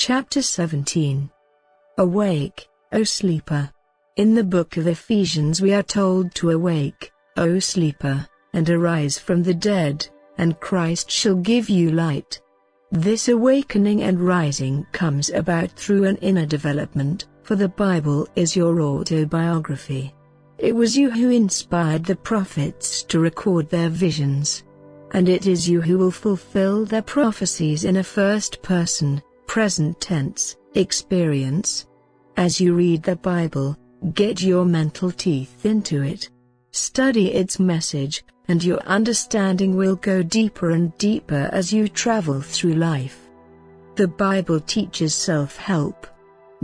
Chapter 17. Awake, O sleeper. In the book of Ephesians we are told to awake, O sleeper, and arise from the dead, and Christ shall give you light. This awakening and rising comes about through an inner development, for the Bible is your autobiography. It was you who inspired the prophets to record their visions. And it is you who will fulfill their prophecies in a first-person, present tense, experience. As you read the Bible, get your mental teeth into it. Study its message, and your understanding will go deeper and deeper as you travel through life. The Bible teaches self-help.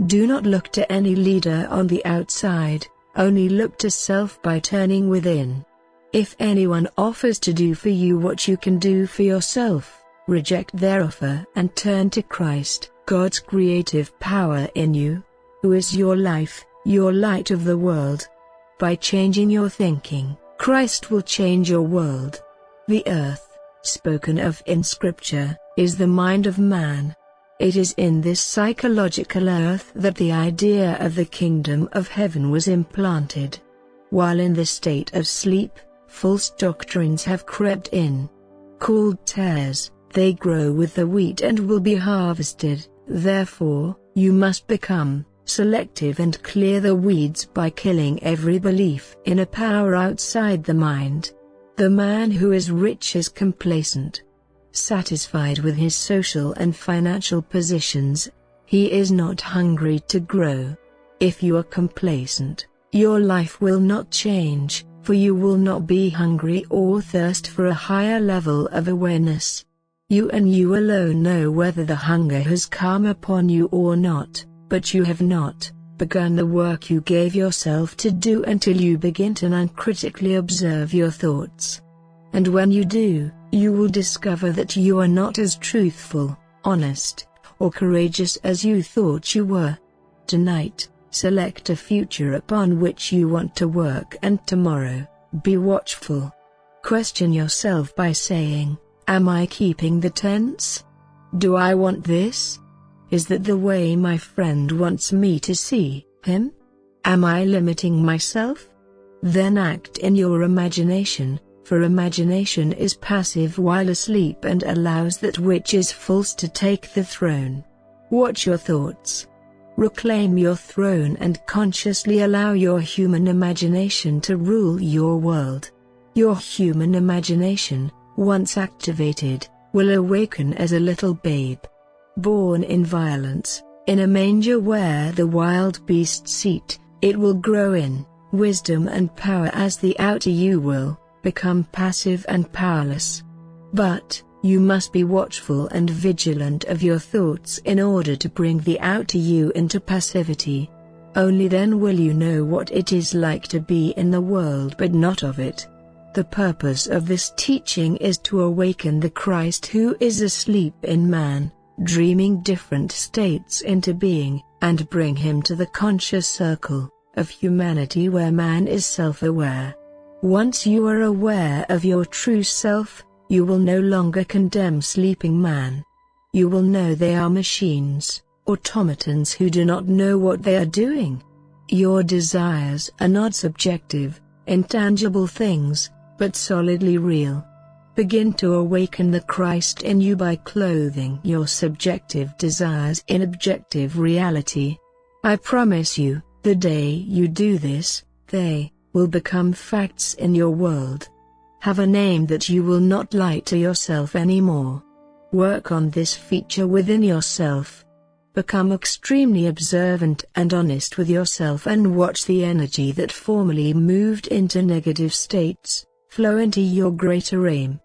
Do not look to any leader on the outside, only look to self by turning within. If anyone offers to do for you what you can do for yourself, reject their offer and turn to Christ, God's creative power in you, who is your life, your light of the world. By changing your thinking, Christ will change your world. The earth, spoken of in Scripture, is the mind of man. It is in this psychological earth that the idea of the kingdom of heaven was implanted. While in the state of sleep, false doctrines have crept in. Called tares, they grow with the wheat and will be harvested. Therefore, you must become selective and clear the weeds by killing every belief in a power outside the mind. The man who is rich is complacent. Satisfied with his social and financial positions, he is not hungry to grow. If you are complacent, your life will not change, for you will not be hungry or thirst for a higher level of awareness. You and you alone know whether the hunger has come upon you or not, but you have not begun the work you gave yourself to do until you begin to uncritically observe your thoughts. And when you do, you will discover that you are not as truthful, honest, or courageous as you thought you were. Tonight, select a future upon which you want to work, and tomorrow, be watchful. Question yourself by saying, am I keeping the tense? Do I want this? Is that the way my friend wants me to see him? Am I limiting myself? Then act in your imagination, for imagination is passive while asleep and allows that which is false to take the throne. Watch your thoughts. Reclaim your throne and consciously allow your human imagination to rule your world. Your human imagination, once activated, will awaken as a little babe. Born in violence, in a manger where the wild beasts eat, it will grow in wisdom and power as the outer you will become passive and powerless. But, you must be watchful and vigilant of your thoughts in order to bring the outer you into passivity. Only then will you know what it is like to be in the world but not of it. The purpose of this teaching is to awaken the Christ who is asleep in man, dreaming different states into being, and bring him to the conscious circle of humanity where man is self-aware. Once you are aware of your true self, you will no longer condemn sleeping man. You will know they are machines, automatons who do not know what they are doing. Your desires are not subjective, intangible things, but solidly real. Begin to awaken the Christ in you by clothing your subjective desires in objective reality. I promise you, the day you do this, they will become facts in your world. Have a name that you will not lie to yourself anymore. Work on this feature within yourself. Become extremely observant and honest with yourself and watch the energy that formerly moved into negative states flow into your greater aim.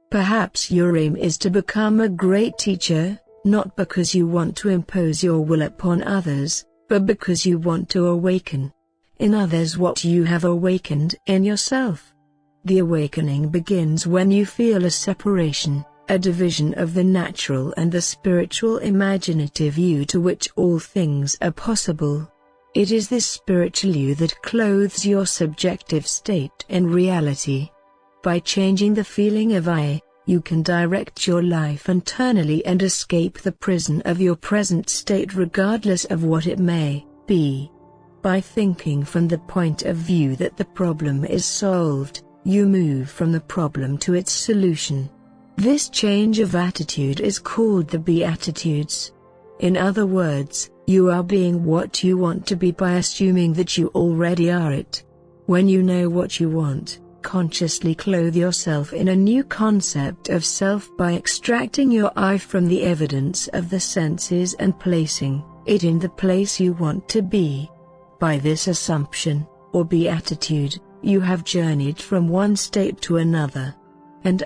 Perhaps your aim is to become a great teacher, not because you want to impose your will upon others, but because you want to awaken in others what you have awakened in yourself. The awakening begins when you feel a separation, a division of the natural and the spiritual imaginative you to which all things are possible. It is this spiritual you that clothes your subjective state in reality. By changing the feeling of I, you can direct your life internally and escape the prison of your present state regardless of what it may be. By thinking from the point of view that the problem is solved, you move from the problem to its solution. This change of attitude is called the Beatitudes. In other words, you are being what you want to be by assuming that you already are it. When you know what you want, consciously clothe yourself in a new concept of self by extracting your I from the evidence of the senses and placing it in the place you want to be. By this assumption, or beatitude, you have journeyed from one state to another. And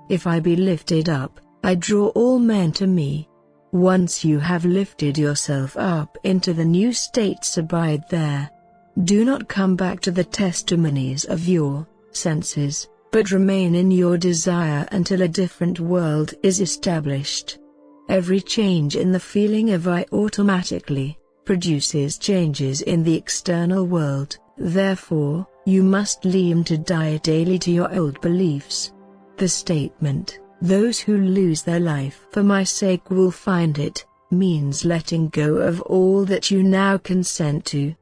if I be lifted up, I draw all men to me. Once you have lifted yourself up into the new states, abide there. Do not come back to the testimonies of your senses, but remain in your desire until a different world is established. Every change in the feeling of I automatically produces changes in the external world. Therefore, you must learn to die daily to your old beliefs. The statement, "Those who lose their life for my sake will find it," means letting go of all that you now consent to.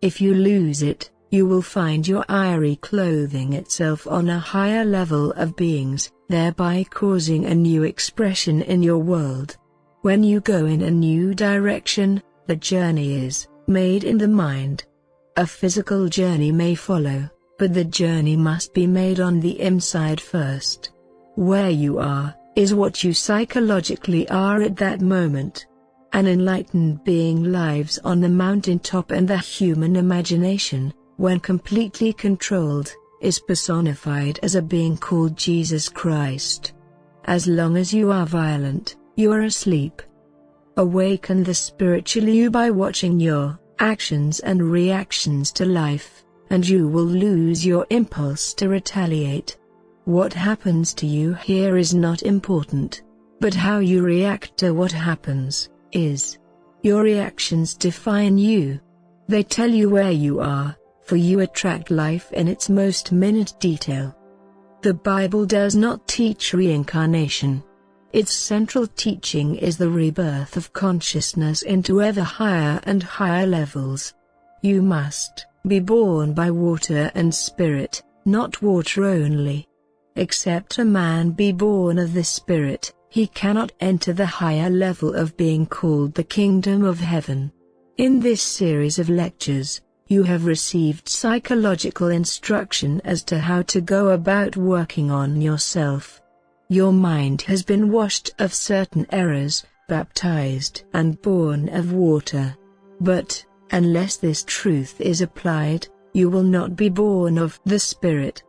If you lose it, you will find your I clothing itself on a higher level of beings, thereby causing a new expression in your world. When you go in a new direction, the journey is made in the mind. A physical journey may follow, but the journey must be made on the inside first. Where you are, is what you psychologically are at that moment. An enlightened being lives on the mountaintop, and the human imagination, when completely controlled, is personified as a being called Jesus Christ. As long as you are violent, you are asleep. Awaken the spiritual you by watching your actions and reactions to life, and you will lose your impulse to retaliate. What happens to you here is not important, but how you react to what happens is. Your reactions define you. They tell you where you are, for you attract life in its most minute detail. The Bible does not teach reincarnation. Its central teaching is the rebirth of consciousness into ever higher and higher levels. You must be born by water and spirit, not water only. Except a man be born of the Spirit, he cannot enter the higher level of being called the kingdom of heaven. In this series of lectures, you have received psychological instruction as to how to go about working on yourself. Your mind has been washed of certain errors, baptized and born of water. But, unless this truth is applied, you will not be born of the Spirit.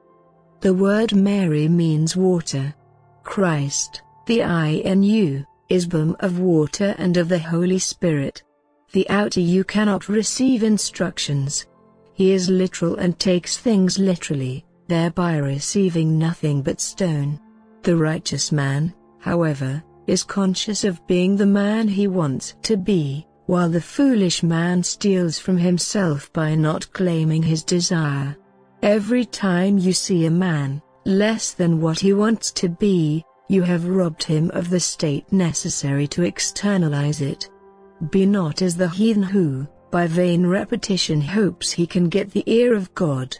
The word Mary means water. Christ, the I in you, is born of water and of the Holy Spirit. The outer you cannot receive instructions. He is literal and takes things literally, thereby receiving nothing but stone. The righteous man, however, is conscious of being the man he wants to be, while the foolish man steals from himself by not claiming his desire. Every time you see a man less than what he wants to be, you have robbed him of the state necessary to externalize it. Be not as the heathen who, by vain repetition, hopes he can get the ear of God.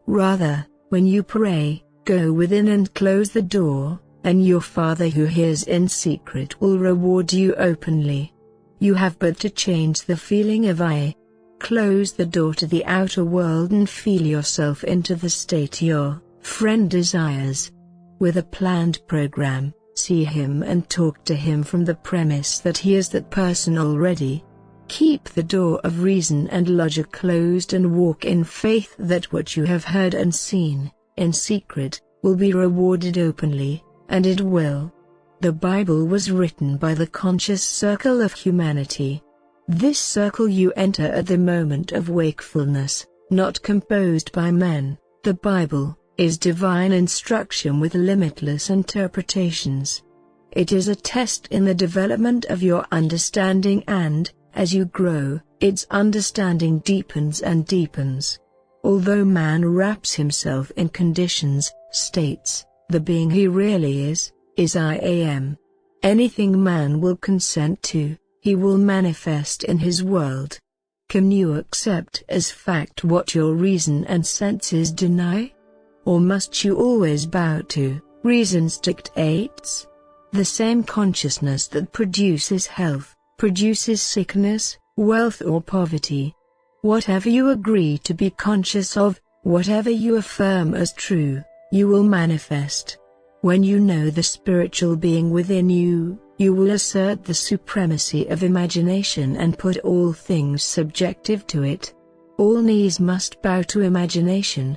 Rather, when you pray, go within and close the door, and your Father who hears in secret will reward you openly. You have but to change the feeling of I. Close the door to the outer world and feel yourself into the state your friend desires. With a planned program, see him and talk to him from the premise that he is that person already. Keep the door of reason and logic closed and walk in faith that what you have heard and seen, in secret, will be rewarded openly, and it will. The Bible was written by the conscious circle of humanity. This circle you enter at the moment of wakefulness, not composed by men. The Bible is divine instruction with limitless interpretations. It is a test in the development of your understanding, and, as you grow, its understanding deepens and deepens. Although man wraps himself in conditions, states, The being he really is I am. Anything man will consent to, he will manifest in his world. Can you accept as fact what your reason and senses deny? Or must you always bow to reason's dictates? The same consciousness that produces health, produces sickness, wealth or poverty. Whatever you agree to be conscious of, whatever you affirm as true, you will manifest. When you know the spiritual being within you, you will assert the supremacy of imagination and put all things subjective to it. All knees must bow to imagination.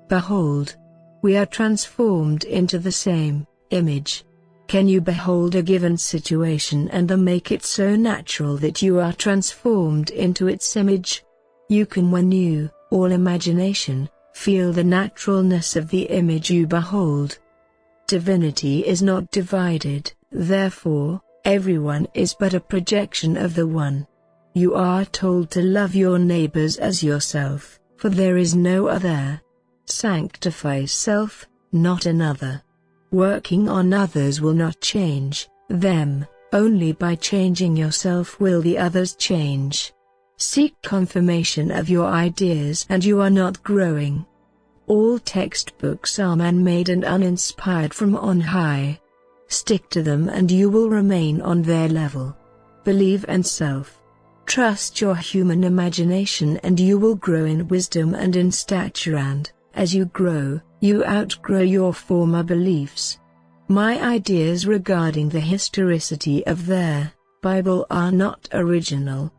Behold, we are transformed into the same image. Can you behold a given situation and make it so natural that you are transformed into its image? You can, when you, all imagination, feel the naturalness of the image you behold. Divinity is not divided, therefore, everyone is but a projection of the One. You are told to love your neighbors as yourself, for there is no other. Sanctify self, not another. Working on others will not change them, only by changing yourself will the others change. Seek confirmation of your ideas and you are not growing. All textbooks are man-made and uninspired from on high. Stick to them and you will remain on their level. Believe in self. Trust your human imagination and you will grow in wisdom and in stature, and, as you grow, you outgrow your former beliefs. My ideas regarding the historicity of their Bible are not original.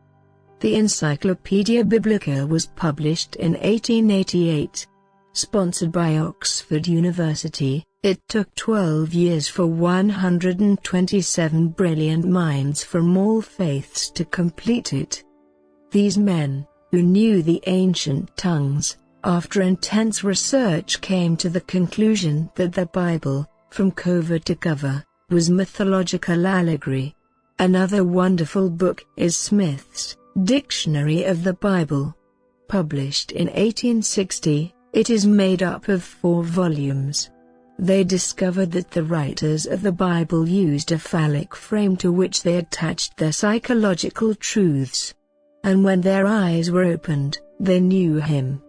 The Encyclopaedia Biblica was published in 1888. Sponsored by Oxford University, it took 12 years for 127 brilliant minds from all faiths to complete it. These men, who knew the ancient tongues, after intense research came to the conclusion that the Bible, from cover to cover, was mythological allegory. Another wonderful book is Smith's Dictionary of the Bible. Published in 1860, it is made up of 4 volumes. They discovered that the writers of the Bible used a phallic frame to which they attached their psychological truths. And when their eyes were opened, they knew him.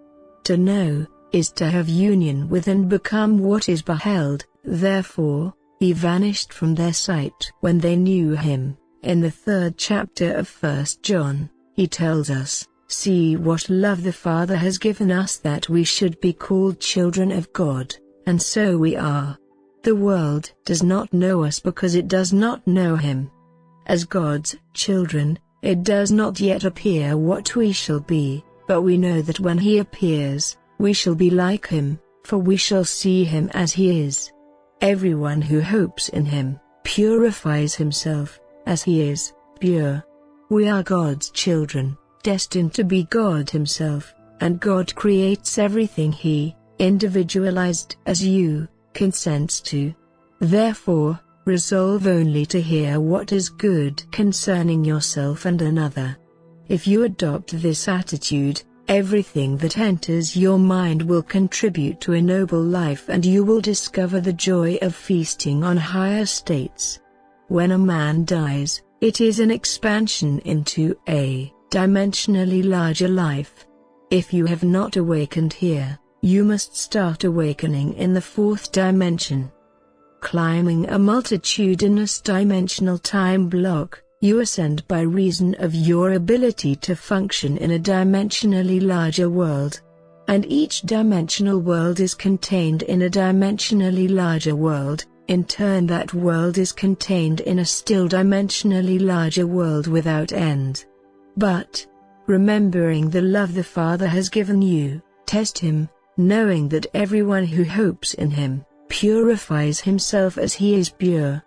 To know is to have union with and become what is beheld, therefore, he vanished from their sight when they knew him. In the 3rd chapter of 1 John, he tells us, "See what love the Father has given us that we should be called children of God, and so we are. The world does not know us because it does not know him. As God's children, it does not yet appear what we shall be, but we know that when he appears, we shall be like him, for we shall see him as he is. Everyone who hopes in him purifies himself, as he is pure." We are God's children, destined to be God himself, and God creates everything he, individualized as you, consents to. Therefore, resolve only to hear what is good concerning yourself and another. If you adopt this attitude, everything that enters your mind will contribute to a noble life and you will discover the joy of feasting on higher states. When a man dies, it is an expansion into a dimensionally larger life. If you have not awakened here, you must start awakening in the 4th dimension. Climbing a multitudinous dimensional time block, you ascend by reason of your ability to function in a dimensionally larger world. And each dimensional world is contained in a dimensionally larger world. In turn, that world is contained in a still dimensionally larger world without end. But, remembering the love the Father has given you, test him, knowing that everyone who hopes in him purifies himself as he is pure.